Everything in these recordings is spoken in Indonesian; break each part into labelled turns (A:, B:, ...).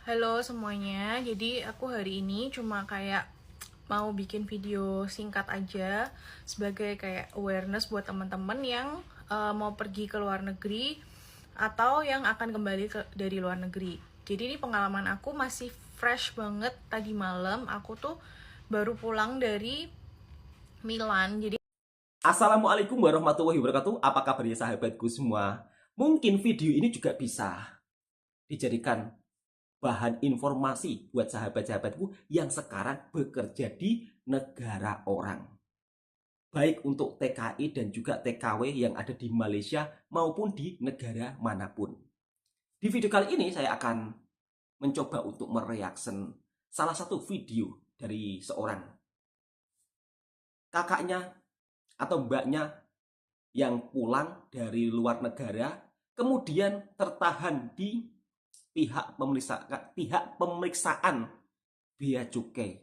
A: Halo semuanya, jadi aku hari ini cuma kayak mau bikin video singkat aja sebagai kayak awareness buat teman-teman yang mau pergi ke luar negeri atau yang akan kembali dari luar negeri. Jadi ini pengalaman aku masih fresh banget. Tadi malam aku tuh baru pulang dari Milan. Jadi
B: Assalamualaikum warahmatullahi wabarakatuh. Apa kabarnya sahabatku semua? Mungkin video ini juga bisa dijadikan bahan informasi buat sahabat-sahabatku yang sekarang bekerja di negara orang. Baik untuk TKI dan juga TKW yang ada di Malaysia maupun di negara manapun. Di video kali ini saya akan mencoba untuk mereaction salah satu video dari seorang kakaknya atau mbaknya yang pulang dari luar negara kemudian tertahan di pihak pemeriksaan bea cukai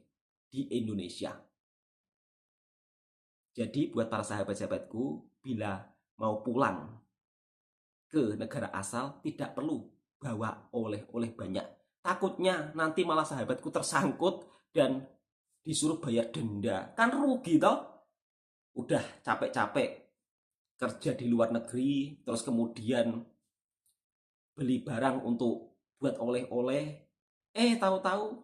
B: di Indonesia. Jadi buat para sahabat-sahabatku, bila mau pulang ke negara asal tidak perlu bawa oleh-oleh banyak. Takutnya nanti malah sahabatku tersangkut dan disuruh bayar denda. Kan rugi toh? Udah capek-capek kerja di luar negeri, terus kemudian beli barang untuk buat oleh-oleh, tahu-tahu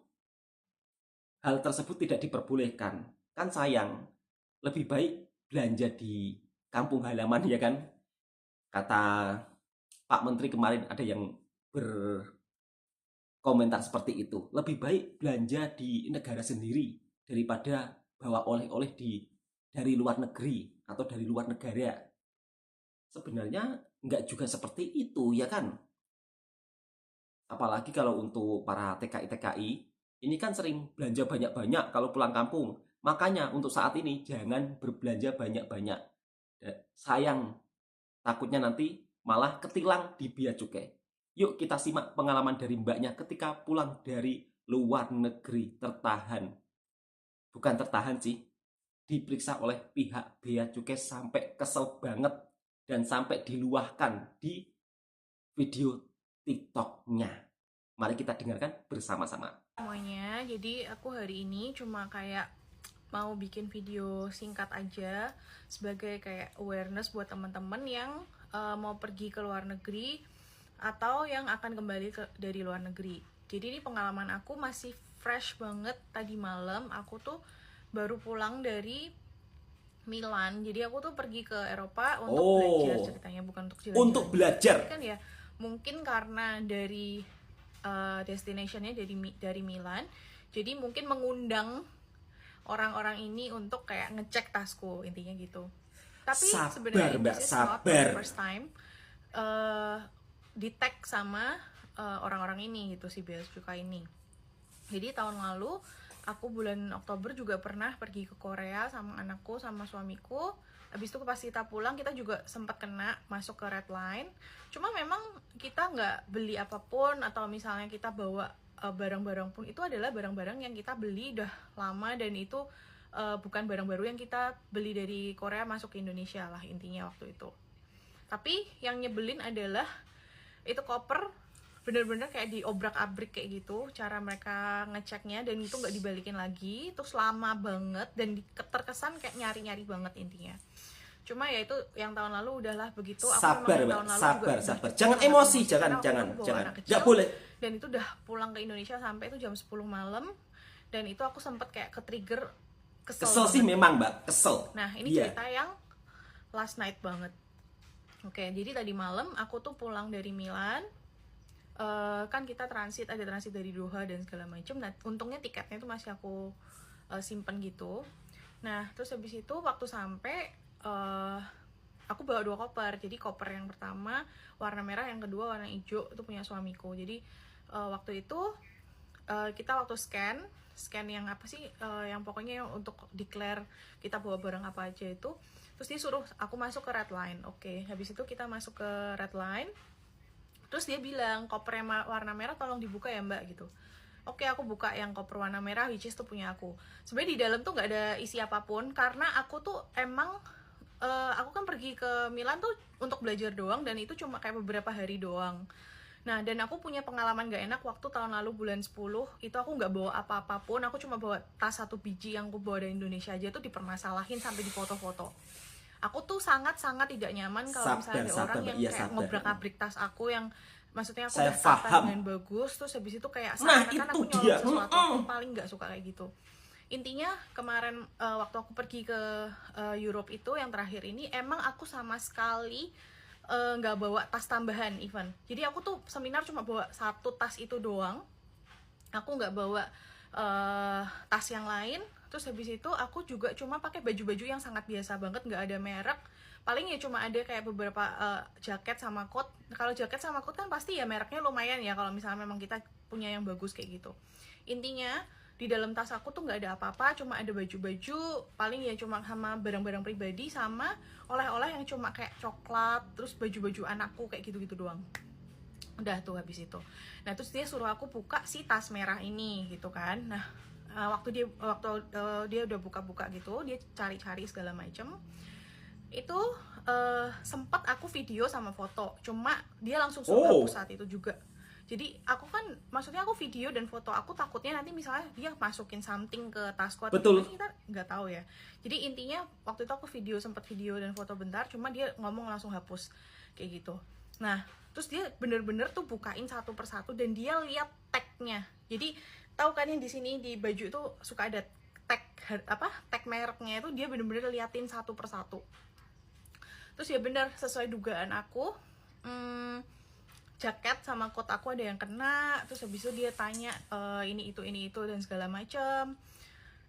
B: hal tersebut tidak diperbolehkan. Kan sayang, lebih baik belanja di kampung halaman ya kan. Kata Pak Menteri kemarin ada yang berkomentar seperti itu. Lebih baik belanja di negara sendiri daripada bawa oleh-oleh dari luar negeri atau dari luar negara. Sebenarnya nggak juga seperti itu ya kan. Apalagi kalau untuk para TKI-TKI, ini kan sering belanja banyak-banyak kalau pulang kampung. Makanya untuk saat ini jangan berbelanja banyak-banyak. Sayang, takutnya nanti malah ketilang di bea cukai. Yuk kita simak pengalaman dari mbaknya ketika pulang dari luar negeri tertahan. Bukan tertahan sih, diperiksa oleh pihak bea cukai sampai kesel banget dan sampai diluahkan di video TikTok-nya. Mari kita dengarkan bersama-sama.
A: semuanya, jadi aku hari ini cuma kayak mau bikin video singkat aja sebagai kayak awareness buat teman-teman yang mau pergi ke luar negeri atau yang akan kembali dari luar negeri. Jadi ini pengalaman aku masih fresh banget. Tadi malam aku tuh baru pulang dari Milan. Jadi aku tuh pergi ke Eropa untuk belajar
B: Oh,
A: ceritanya, bukan untuk
B: untuk
A: jalan-jalan gitu. Tapi
B: belajar.
A: kan ya mungkin karena dari destinationnya dari Milan, jadi mungkin mengundang orang-orang ini untuk kayak ngecek tasku, intinya gitu. Tapi
B: Sabar,
A: sebenarnya
B: Mbak,
A: this is not my
B: sabar.
A: first time di tag sama orang-orang ini gitu, si bea cukai ini. Jadi tahun lalu aku bulan Oktober juga pernah pergi ke Korea sama anakku sama suamiku. Habis itu pas kita pulang kita juga sempat kena masuk ke red line. Cuma memang kita nggak beli apapun, atau misalnya kita bawa barang-barang pun itu adalah barang-barang yang kita beli udah lama, dan itu bukan barang baru yang kita beli dari Korea masuk ke Indonesia lah intinya waktu itu. Tapi yang nyebelin adalah itu koper bener-bener kayak diobrak-abrik kayak gitu cara mereka ngeceknya, dan itu nggak dibalikin lagi, terus lama banget dan terkesan kayak nyari-nyari banget intinya. Cuma ya itu yang tahun lalu udahlah begitu. Aku memang
B: Sabar,
A: yang
B: Mbak,
A: tahun lalu juga
B: sabar,
A: udah
B: sabar.
A: cukup
B: Jangan
A: sangat
B: emosi,
A: emosi
B: jangan,
A: karena waktu itu
B: jangan,
A: aku bawa
B: jangan.
A: anak
B: Nggak
A: kecil,
B: boleh.
A: dan itu udah pulang ke Indonesia sampai itu jam 10 malam, dan itu aku sempet kayak ke trigger, kesel
B: Kesel sih
A: banget
B: memang,
A: gitu.
B: Mbak, kesel.
A: Nah ini
B: Iya.
A: cerita yang last night banget. Oke, jadi tadi malam aku tuh pulang dari Milan. Kan kita ada transit dari Doha dan segala macam. Nah untungnya tiketnya itu masih aku simpen gitu. Nah terus habis itu waktu sampai aku bawa 2 koper. Jadi koper yang pertama warna merah, yang kedua warna hijau, itu punya suamiku. Jadi waktu itu kita waktu scan yang apa sih, yang pokoknya yang untuk declare kita bawa barang apa aja itu, terus dia suruh aku masuk ke red line. Oke, habis itu kita masuk ke red line. Terus dia bilang koper yang warna merah tolong dibuka ya mbak gitu. Oke, aku buka yang koper warna merah, which is tuh punya aku. Sebenarnya di dalam tuh nggak ada isi apapun, karena aku tuh emang aku kan pergi ke Milan tuh untuk belajar doang, dan itu cuma kayak beberapa hari doang. Nah, dan aku punya pengalaman gak enak waktu tahun lalu bulan 10, itu aku nggak bawa apa-apa pun, aku cuma bawa tas 1 biji yang aku bawa dari Indonesia aja tuh dipermasalahin sampai di foto-foto. Aku tuh sangat-sangat tidak nyaman kalau misalnya
B: Sabar,
A: ada
B: sabar
A: orang
B: Mbak.
A: yang
B: Iya
A: kayak
B: sabar.
A: ngobrak-abrik tas aku, yang maksudnya aku
B: Saya
A: udah tata
B: paham.
A: dengan bagus, terus habis itu kayak
B: Nah,
A: seakan-akan
B: itu
A: aku
B: dia.
A: nyolong sesuatu. Aku paling nggak suka kayak gitu. Intinya kemarin waktu aku pergi ke Europe itu yang terakhir ini, emang aku sama sekali nggak bawa tas tambahan even. Jadi aku tuh seminar cuma bawa 1 tas itu doang. Aku nggak bawa tas yang lain. Terus habis itu aku juga cuma pakai baju-baju yang sangat biasa banget, nggak ada merek. Paling ya cuma ada kayak beberapa jaket sama coat. Kalau jaket sama coat kan pasti ya mereknya lumayan ya, kalau misalnya memang kita punya yang bagus kayak gitu. Intinya di dalam tas aku tuh nggak ada apa-apa, cuma ada baju-baju, paling ya cuma sama barang-barang pribadi, sama oleh-oleh yang cuma kayak coklat, terus baju-baju anakku kayak gitu-gitu doang. Udah tuh habis itu. Nah, terus dia suruh aku buka si tas merah ini gitu kan. Nah, waktu dia udah buka-buka gitu, dia cari-cari segala macem. Itu sempat aku video sama foto, cuma dia langsung suruh hapus saat itu juga. Jadi aku kan, maksudnya aku video dan foto, aku takutnya nanti misalnya dia masukin something ke tasku atau
B: Betul.
A: gimana, kita nggak tahu ya. Jadi intinya waktu itu aku sempat video dan foto bentar, cuma dia ngomong langsung hapus kayak gitu. Nah, terus dia bener-bener tuh bukain satu persatu dan dia lihat tagnya. Jadi tahu kan yang di sini di baju itu suka ada tag tag mereknya, itu dia bener-bener liatin satu persatu. Terus ya bener sesuai dugaan aku, jaket sama coat aku ada yang kena. Terus habis itu dia tanya ini itu dan segala macam.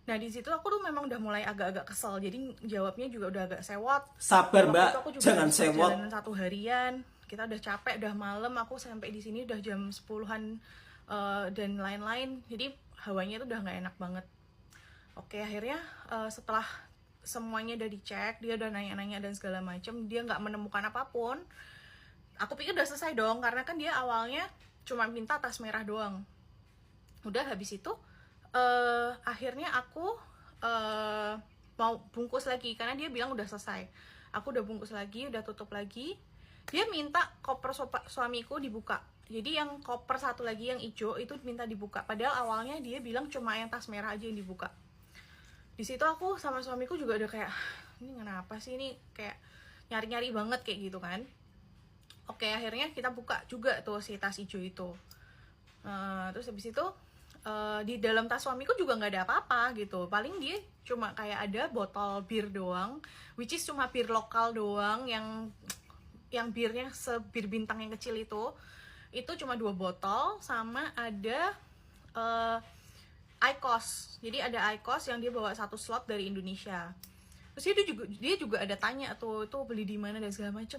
A: Nah, di situ aku tuh memang udah mulai agak-agak kesel, jadi jawabnya juga udah agak sewot.
B: Sabar
A: Waktu
B: Mbak,
A: itu aku juga
B: jangan
A: habis
B: sewot.
A: perjalanan 1 harian, kita udah capek, udah malam, aku sampai di sini udah jam 10-an dan lain-lain. Jadi hawanya tuh udah nggak enak banget. Oke, akhirnya setelah semuanya udah dicek, dia udah nanya-nanya dan segala macam, dia nggak menemukan apapun. Aku pikir udah selesai dong, karena kan dia awalnya cuma minta tas merah doang. Udah habis itu akhirnya aku mau bungkus lagi karena dia bilang udah selesai. Aku udah bungkus lagi, udah tutup lagi. Dia minta koper suamiku dibuka. Jadi yang koper satu lagi yang hijau itu minta dibuka. Padahal awalnya dia bilang cuma yang tas merah aja yang dibuka. Di situ aku sama suamiku juga udah kayak, ini kenapa sih, ini kayak nyari-nyari banget kayak gitu kan. Oke, akhirnya kita buka juga tuh si tas hijau itu. Terus habis itu di dalam tas suamiku juga nggak ada apa-apa gitu. Paling dia cuma kayak ada botol bir doang, which is cuma bir lokal doang, yang birnya sebir bintang yang kecil itu cuma 2 botol, sama ada IQOS. Jadi ada IQOS yang dia bawa 1 slot dari Indonesia. Terus dia juga ada tanya tuh, itu beli di mana dan segala macem.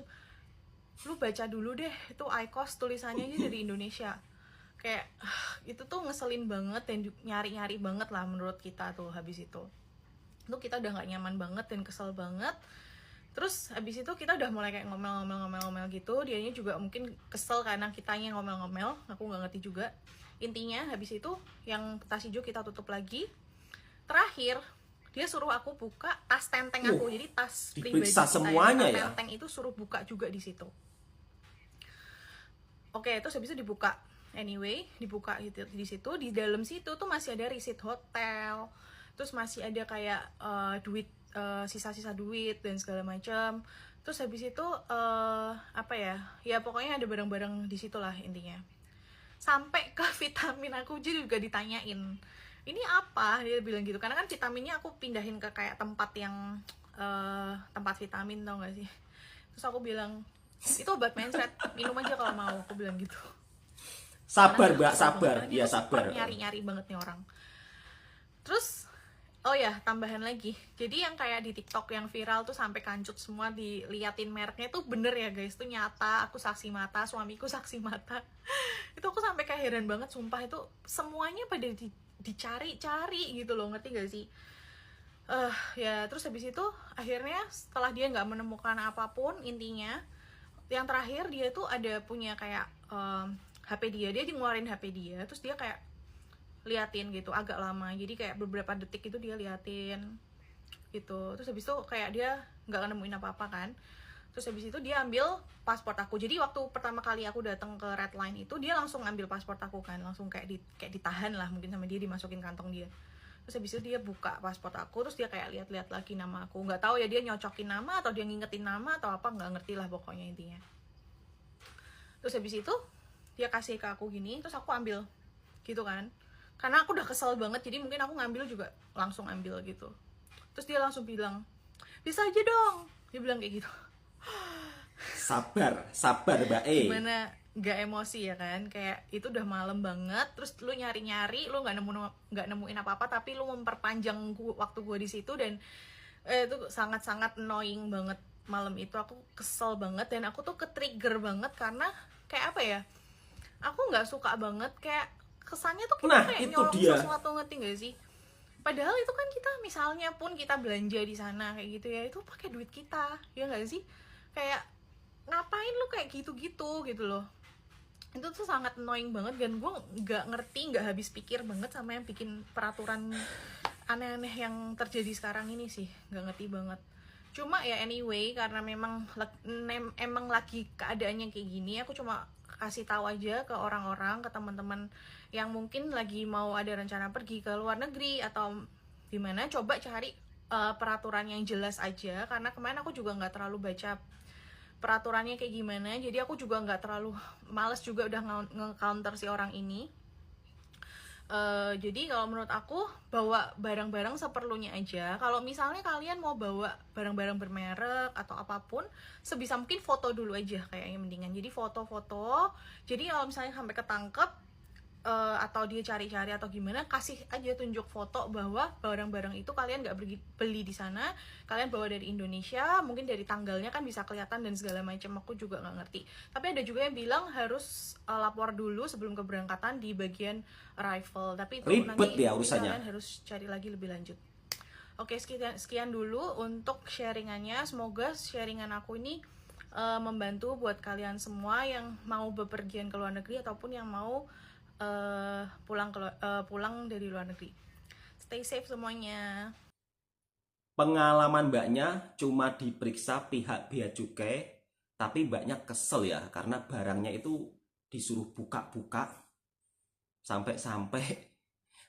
A: Lu baca dulu deh, itu IQOS tulisannya aja dari Indonesia. Kayak itu tuh ngeselin banget dan nyari-nyari banget lah menurut kita tuh. Habis itu kita udah nggak nyaman banget dan kesel banget. Terus habis itu kita udah mulai kayak ngomel gitu. Dianya juga mungkin kesel karena kitanya ngomel-ngomel, aku nggak ngerti juga. Intinya habis itu yang tas hijau kita tutup lagi. Terakhir dia suruh aku buka tas tenteng aku. Jadi tas pribadi
B: diperiksa
A: kita
B: semuanya
A: tas
B: ya.
A: tenteng itu suruh buka juga di situ. Oke, terus habis itu dibuka. Anyway, dibuka gitu di situ. Di dalam situ tuh masih ada receipt hotel. Terus masih ada kayak duit, sisa-sisa duit dan segala macam. Terus habis itu apa ya? Ya pokoknya ada barang-barang di situ lah intinya. Sampai ke vitamin aku juga ditanyain. Ini apa? Dia bilang gitu. Karena kan vitaminnya aku pindahin ke kayak tempat yang tempat vitamin, tau gak sih? Terus aku bilang, itu obat mencret, minum aja kalau mau, aku bilang gitu.
B: Sabar Mbak, sabar. Iya sabar.
A: Nyari-nyari banget nih orang. Terus oh ya, tambahan lagi. Jadi yang kayak di TikTok yang viral tuh sampai kancut semua diliatin mereknya tuh bener ya guys, tuh nyata, aku saksi mata, suamiku saksi mata. Itu aku sampai kayak heran banget, sumpah itu semuanya pada dicari-cari gitu loh, ngerti gak sih? Ya terus habis itu akhirnya setelah dia nggak menemukan apapun, intinya yang terakhir dia tuh ada punya kayak HP dia ngeluarin HP dia, terus dia kayak liatin gitu agak lama, jadi kayak beberapa detik itu dia liatin gitu. Terus habis itu kayak dia nggak nemuin apa-apa kan. Terus habis itu dia ambil paspor aku. Jadi waktu pertama kali aku datang ke Red Line itu dia langsung ambil paspor aku kan, langsung kayak ditahan lah mungkin sama dia, dimasukin kantong dia. Terus habis itu dia buka paspor aku, terus dia kayak lihat-lihat lagi nama aku. Nggak tahu ya dia nyocokin nama atau dia ngingetin nama atau apa, nggak ngerti lah pokoknya intinya. Terus habis itu dia kasih ke aku gini, terus aku ambil gitu kan, karena aku udah kesel banget, jadi mungkin aku ngambil juga langsung ambil gitu. Terus dia langsung bilang, bisa aja dong, dia bilang kayak gitu.
B: Sabar, sabar Mbak E.
A: Gimana nggak emosi ya kan, kayak itu udah malam banget, terus lu nyari-nyari, lu nggak nemuin apa-apa, tapi lu memperpanjang waktu gue di situ. Dan itu sangat-sangat annoying banget. Malam itu aku kesel banget dan aku tuh ke-trigger banget karena kayak apa ya, aku nggak suka banget kayak kesannya tuh kita kayak nyolong sesuatu, ngerti gak sih? Padahal itu kan kita misalnya pun kita belanja di sana kayak gitu ya, itu pakai duit kita ya nggak sih? Kayak ngapain lu kayak gitu-gitu gitu loh. Itu tuh sangat annoying banget dan gue nggak ngerti, nggak habis pikir banget sama yang bikin peraturan aneh-aneh yang terjadi sekarang ini sih, nggak ngerti banget. Cuma ya anyway, karena memang emang lagi keadaannya kayak gini, aku cuma kasih tahu aja ke orang-orang, ke teman-teman yang mungkin lagi mau ada rencana pergi ke luar negeri atau gimana, coba cari peraturan yang jelas aja, karena kemarin aku juga nggak terlalu baca peraturannya kayak gimana, jadi aku juga nggak terlalu males juga udah nge-counter si orang ini. Jadi kalau menurut aku bawa barang-barang seperlunya aja. Kalau misalnya kalian mau bawa barang-barang bermerek atau apapun, sebisa mungkin foto dulu aja kayaknya mendingan. Jadi foto-foto. Jadi kalau misalnya sampai ketangkep atau dia cari-cari atau gimana, kasih aja tunjuk foto bahwa barang-barang itu kalian nggak beli di sana, kalian bawa dari Indonesia, mungkin dari tanggalnya kan bisa kelihatan dan segala macam. Aku juga nggak ngerti, tapi ada juga yang bilang harus lapor dulu sebelum keberangkatan di bagian arrival, tapi itu
B: Ribet
A: nanti
B: ya urusannya.
A: kalian harus cari lagi lebih lanjut. Oke, sekian dulu untuk sharingannya. Semoga sharingan aku ini membantu buat kalian semua yang mau bepergian ke luar negeri ataupun yang mau pulang dari luar negeri. Stay safe semuanya.
B: Pengalaman mbaknya cuma diperiksa pihak bea cukai, tapi mbaknya kesel ya karena barangnya itu disuruh buka-buka, sampai-sampai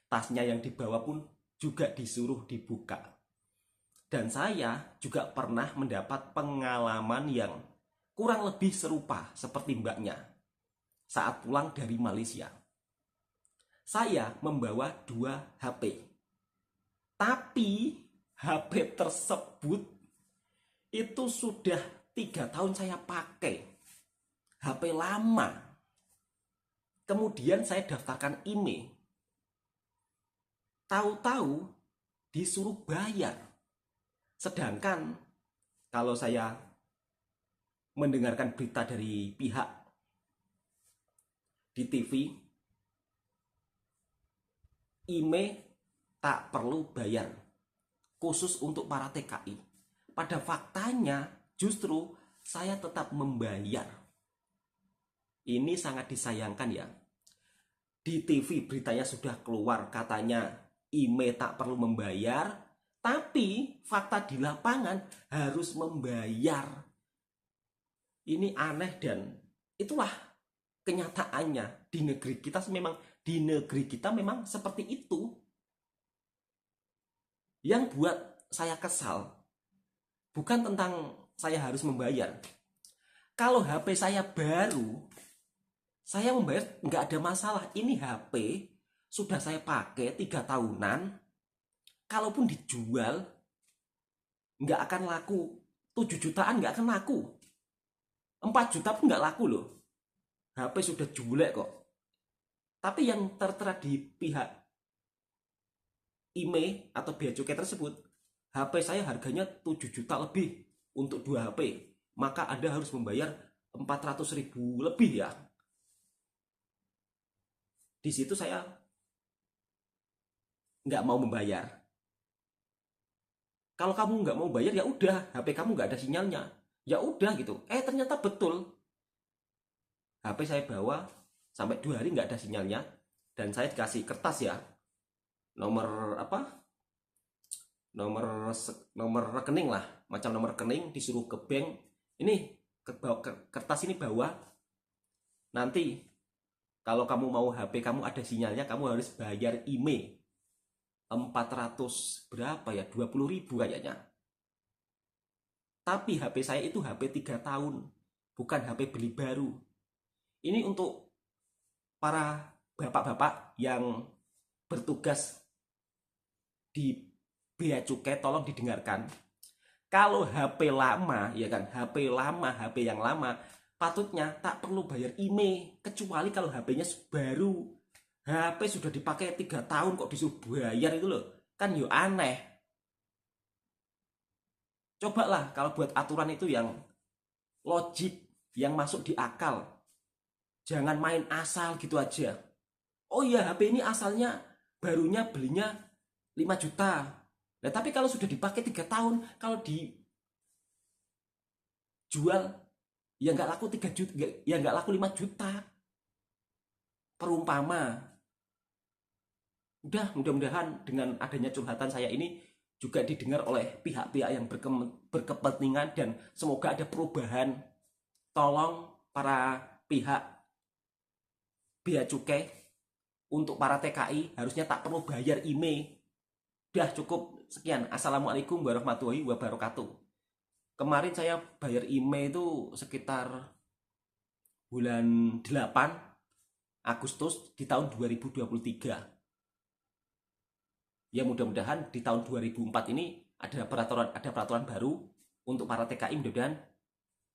B: tasnya yang dibawa pun juga disuruh dibuka. Dan saya juga pernah mendapat pengalaman yang kurang lebih serupa seperti mbaknya saat pulang dari Malaysia. Saya membawa 2 HP. Tapi HP tersebut itu sudah 3 tahun saya pakai. HP lama. Kemudian saya daftarkan IMEI. Tahu-tahu disuruh bayar. Sedangkan kalau saya mendengarkan berita dari pihak di TV, IMEI tak perlu bayar, khusus untuk para TKI. Pada faktanya justru saya tetap membayar. Ini sangat disayangkan ya. Di TV beritanya sudah keluar katanya IMEI tak perlu membayar, tapi fakta di lapangan harus membayar. Ini aneh dan itulah kenyataannya di negeri kita. Memang seperti itu. Yang buat saya kesal bukan tentang saya harus membayar. Kalau HP saya baru, saya membayar nggak ada masalah. Ini HP sudah saya pakai 3 tahunan. Kalaupun dijual nggak akan laku. 7 jutaan nggak akan laku. 4 juta pun nggak laku loh. HP sudah julek kok. Tapi yang tertera di pihak IMEI atau bea cukai tersebut, HP saya harganya 7 juta lebih untuk 2 HP. Maka Anda harus membayar 400.000 lebih ya. Di situ saya nggak mau membayar. Kalau kamu nggak mau bayar ya udah, HP kamu nggak ada sinyalnya. Ya udah gitu. Ternyata betul. HP saya bawa sampai 2 hari nggak ada sinyalnya, dan saya dikasih kertas ya, nomor rekening lah, macam nomor rekening, disuruh ke bank Ini kertas ini bawa, nanti kalau kamu mau HP kamu ada sinyalnya, kamu harus bayar IMEI 400 berapa ya, 20.000 kayaknya. Tapi HP saya itu HP 3 tahun, bukan HP beli baru. Ini untuk para bapak-bapak yang bertugas di Bea Cukai, tolong didengarkan. Kalau HP lama, ya kan, HP lama, HP yang lama, patutnya tak perlu bayar IMEI, kecuali kalau HP-nya baru. HP sudah dipakai 3 tahun kok disuruh bayar itu loh, kan yo aneh. Cobalah kalau buat aturan itu yang logik, yang masuk di akal. Jangan main asal gitu aja. Oh iya, HP ini asalnya barunya belinya 5 juta. Nah, tapi kalau sudah dipakai 3 tahun, kalau dijual ya nggak laku 3 juta, ya nggak laku 5 juta. Perumpama. Udah, mudah-mudahan dengan adanya curhatan saya ini juga didengar oleh pihak-pihak yang berkepentingan, dan semoga ada perubahan. Tolong para pihak Bea Cukai, untuk para TKI harusnya tak perlu bayar IMEI. Udah cukup sekian. Assalamualaikum warahmatullahi wabarakatuh. Kemarin saya bayar IMEI itu sekitar bulan 8 Agustus di tahun 2023. Ya mudah-mudahan di tahun 2004 ini ada peraturan baru untuk para TKI, mudah-mudahan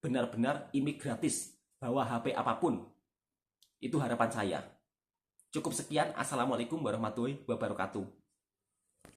B: benar-benar IMEI gratis, bawa HP apapun. Itu harapan saya. Cukup sekian. Assalamualaikum warahmatullahi wabarakatuh.